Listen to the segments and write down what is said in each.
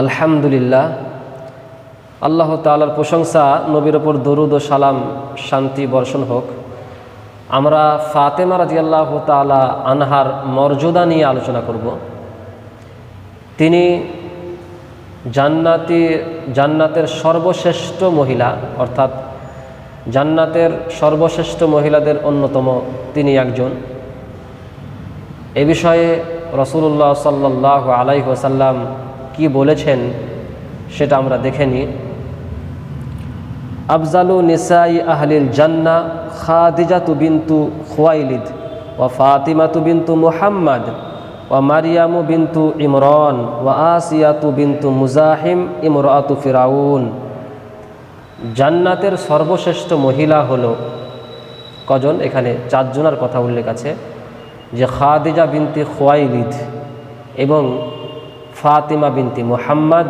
আলহামদুলিল্লাহ, আল্লাহ তাআলার প্রশংসা, নবীর ওপর দরুদ ও সালাম শান্তি বর্ষণ হোক। আমরা ফাতেমা রাদিয়াল্লাহু তাআলা আনহার মর্যাদা নিয়ে আলোচনা করব। তিনি জান্নাতের সর্বশ্রেষ্ঠ মহিলা, অর্থাৎ জান্নাতের সর্বশ্রেষ্ঠ মহিলাদের অন্যতম তিনি একজন। এ বিষয়ে রাসূলুল্লাহ সাল্লাল্লাহু আলাইহি ওয়াসাল্লাম কি বলেছেন সেটা আমরা দেখে নিই। আফজালু নিসাই আহলিল জান্নাহ খাদিজাতু বিনতু খুয়াইলিদ ওয়া ফাতিমাতু বিনতু মুহাম্মদ ওয়া মারিয়ামু বিনতু ইমরান ওয়া আসিয়াতু বিনতু মুজাহিম ইমরাতু ফিরাউন। জান্নাতের সর্বশ্রেষ্ঠ মহিলা হলো কজন? এখানে 4 জনের কথা উল্লেখ আছে, যে খাদিজা বিনতি খুয়াইলিদ এবং ফাতিমা বিনতি মুহাম্মদ,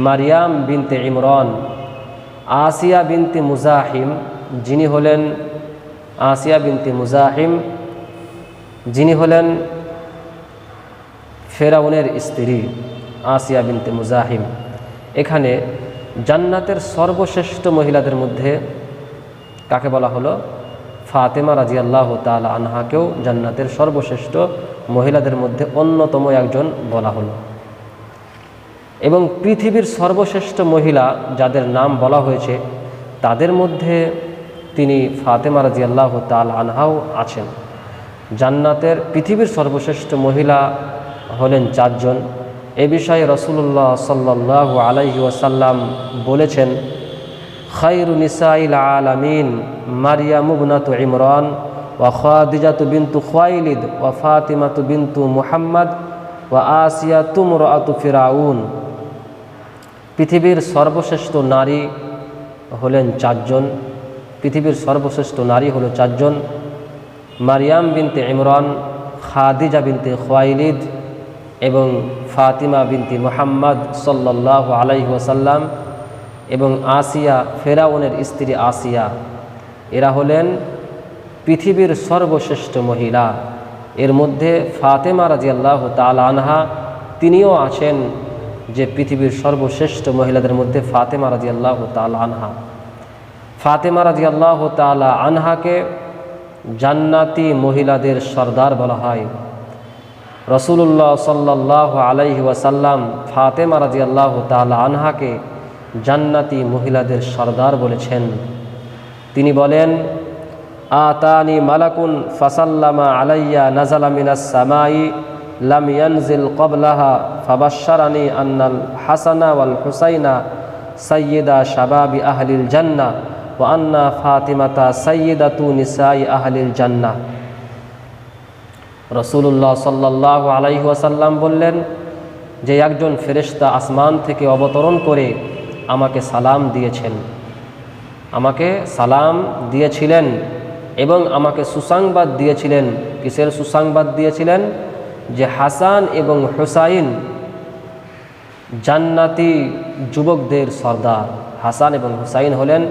মারিয়াম বিনতে ইমরান, আসিয়া বিনতি মুজাহিম, যিনি হলেন আসিয়া বিনতি মুজাহিম, যিনি হলেন ফেরাউনের স্ত্রী আসিয়া বিনতে মুজাহিম। এখানে জান্নাতের সর্বশ্রেষ্ঠ মহিলাদের মধ্যে কাকে বলা হলো? ফাতেমা রাদিয়াল্লাহু তাআলা আনহাকেও জান্নাতের সর্বশ্রেষ্ঠ মহিলাদের মধ্যে অন্যতম একজন বলা হলো। এবং পৃথিবীর সর্বশ্রেষ্ঠ মহিলা যাদের নাম বলা হয়েছে তাদের মধ্যে তিনি ফাতেমা রাদিয়াল্লাহু তাআলা আনহাও আছেন। জান্নাতের পৃথিবীর সর্বশ্রেষ্ঠ মহিলা হলেন 4 জন। এ বিষয়ে রাসূলুল্লাহ সাল্লাল্লাহু আলাইহি ওয়াসাল্লাম বলেছেন, খায়রু নিসাইল আলামিন মারিয়াম ইবনাতু ইমরান ওয়া খাদিজাতু বিনতু খুয়াইলিদ ওয়া ফাতিমাতু বিনতু মুহাম্মদ ওয়া আসিয়াতু ইমরাতু ফিরাউন। পৃথিবীর সর্বশ্রেষ্ঠ নারী হলেন 4 জন। পৃথিবীর সর্বশ্রেষ্ঠ নারী হলো 4 জন: মারিয়াম বিনতে ইমরান, খাদিজা বিনতে খুয়াইলিদ এবং ফাতিমা বিনতি মুহাম্মদ সাল্লাল্লাহু আলাইহি ওয়াসাল্লাম এবং আসিয়া, ফেরাউনের স্ত্রী আসিয়া। এরা হলেন পৃথিবীর সর্বশ্রেষ্ঠ মহিলা। এর মধ্যে ফাতেমা রাদিয়াল্লাহু তাআলা আনহা তিনিও আছেন যে পৃথিবীর সর্বশ্রেষ্ঠ মহিলাদের মধ্যে ফাতেমা রাদিয়াল্লাহু তাআলা আনহা। ফাতেমা রাদিয়াল্লাহু তাআলা আনহাকে জান্নাতি মহিলাদের সর্দার বলা হয়। রাসূলুল্লাহ সাল্লাল্লাহু আলাইহি ওয়াসাল্লাম ফাতেমা রাদিয়াল্লাহু তাআলা আনহাকে জান্নাতি মহিলাদের সর্দার বলেছেন। তিনি বলেন, আতানি মালাকুন ফাসাল্লামা আলাইয়া নাজালা মিনাস সামাই লাম ইয়ানজিল ক্বাবলাহা ফাবাশশারানি আন্নাল হাসানা ওয়াল হুসাইনা সাইয়্যিদা শাবাবি আহলিল জান্নাহ ওয়া আন্না ফাতিমাতা সাইয়্যিদাতু নিসাই আহলিল জান্নাহ। রাসূলুল্লাহ সাল্লাল্লাহু আলাইহি ওয়াসাল্লাম বললেন যে একজন ফেরেশতা আসমান থেকে অবতরণ করে আমাকে সালাম দিয়েছিলেন এবং আমাকে সুসংবাদ দিয়েছিলেন। কিসের সুসংবাদ দিয়েছিলেন? যে হাসান এবং হুসাইন জান্নাতি যুবকদের সর্দার। হাসান এবং হুসাইন হলেন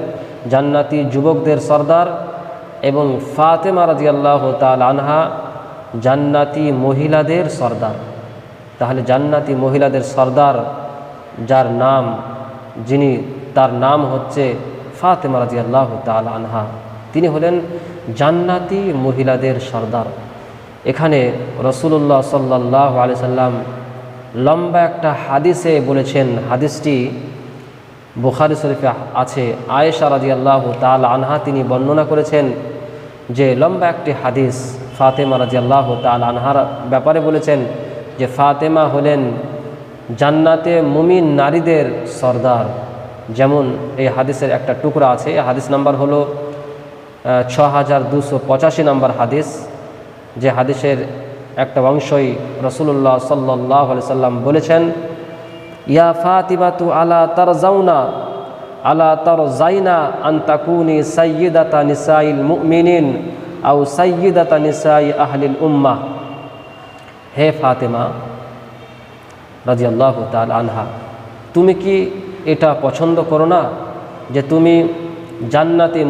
জান্নাতি যুবকদের সর্দার এবং ফাতেমা রাদিয়াল্লাহু তাআলা আনহা জান্নাতি মহিলাদের সর্দার। তাহলে জান্নাতি মহিলাদের সর্দার যার নাম, তার নাম হচ্ছে ফাতেমা রাদিয়াল্লাহু তাআলা আনহা। তিনি হলেন জান্নাতি মহিলাদের সর্দার। এখানে রাসূলুল্লাহ সাল্লাল্লাহু আলাইহি সাল্লাম লম্বা একটা হাদিসে বলেছেন, হাদিসটি বুখারী শরীফে আছে। আয়েশা রাদিয়াল্লাহু তাআলা আনহা তিনি বর্ণনা করেছেন যে লম্বা একটি হাদিস ফাতেমা রাদিয়াল্লাহু তাআলা আনহার ব্যাপারে বলেছেন যে ফাতেমা হলেন জান্নাতে মুমিন নারীদের সর্দার। যেমন এই হাদিসের একটা টুকরা আছে, হাদিস নাম্বার হলো 6285 নম্বর হাদিস। যে হাদিসের একটা অংশই রাসূলুল্লাহ সাল্লাল্লাহু আলাইহি সাল্লাম বলেছেন, ইয়া ফাতিমাতু আলা তারজাইনা আন তাকুনি সাইয়্যিদাতা নিসাইল মুমিনিন আও সাইয়্যিদাতা নিসাই আহলিল উম্মাহ। হে ফাতেমা রাদিয়াল্লাহু তাআলা আনহা, তুমি কি এটা পছন্দ করো না যে তুমি জান্নাতি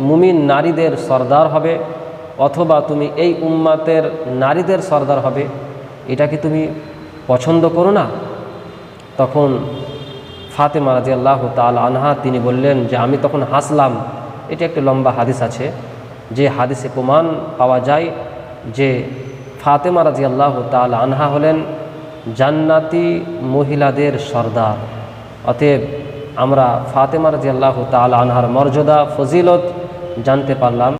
মুমিন নারীদের সর্দার হবে, অথবা তুমি এই উম্মাতের নারীদের সর্দার হবে? এটা কি তুমি পছন্দ করো না? তখন ফাতেমা রাদিয়াল্লাহু তাআলা আনহা তিনি বললেন যে আমি তখন হাসলাম। এটা একটা লম্বা হাদিস আছে, যে হাদিসে প্রমাণ পাওয়া যায় যে ফাতেমা রাদিয়াল্লাহু তাআলা আনহা হলেন জান্নাতি মহিলাদের সর্দার। অতএব আমরা ফাতেমা রাদিয়াল্লাহু তাআলা আনহার মর্যাদা ফজিলত জানতে পারলাম।